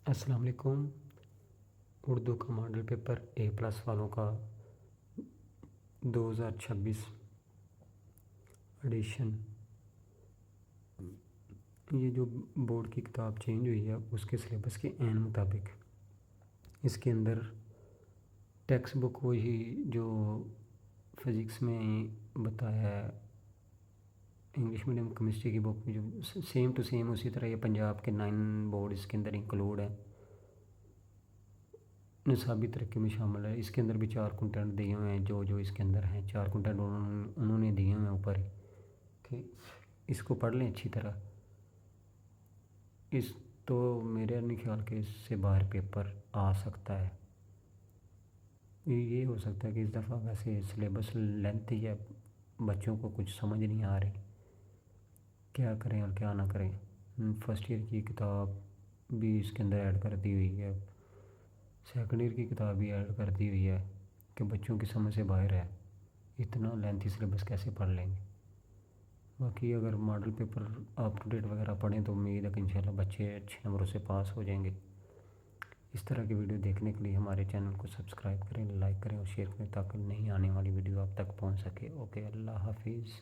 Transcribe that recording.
السلام علیکم۔ اردو کا ماڈل پیپر A+ والوں کا 2026 ایڈیشن، یہ جو بورڈ کی کتاب چینج ہوئی ہے اس کے سلیبس کے عین مطابق اس کے اندر ٹیکسٹ بک وہی جو فزکس میں بتایا ہے، انگلش میڈیم کیمسٹری کی بک جو سیم ٹو سیم اسی طرح یہ پنجاب کے 9 بورڈ اس کے اندر انکلوڈ ہے، نصابی ترقی میں شامل ہے۔ اس کے اندر بھی 4 کنٹینٹ دیے ہوئے ہیں، جو اس کے اندر ہیں 4 کنٹینٹ انہوں نے دیے ہوئے ہیں اوپر ہی کہ اس کو پڑھ لیں اچھی طرح۔ اس تو میرے نہیں خیال کہ اس سے باہر پیپر آ سکتا ہے، یہ ہو سکتا ہے کہ اس دفعہ ویسے سلیبس لینتھ ہی ہے، بچوں کو کچھ سمجھ نہیں آ رہی کیا کریں اور کیا نہ کریں۔ فرسٹ ایئر کی کتاب بھی اس کے اندر ایڈ کر دی ہوئی ہے، سیکنڈ ایئر کی کتاب بھی ایڈ کر دی ہوئی ہے کہ بچوں کی سمجھ سے باہر ہے، اتنا لینتھی سلیبس کیسے پڑھ لیں گے۔ باقی اگر model paper up to date وغیرہ پڑھیں تو امید ہے کہ انشاءاللہ بچے اچھے نمبروں سے پاس ہو جائیں گے۔ اس طرح کی ویڈیو دیکھنے کے لیے ہمارے چینل کو سبسکرائب کریں، لائک کریں اور شیئر کریں تاکہ نئی آنے والی ویڈیو آپ تک پہنچ سکے۔ اوکے، اللہ حافظ۔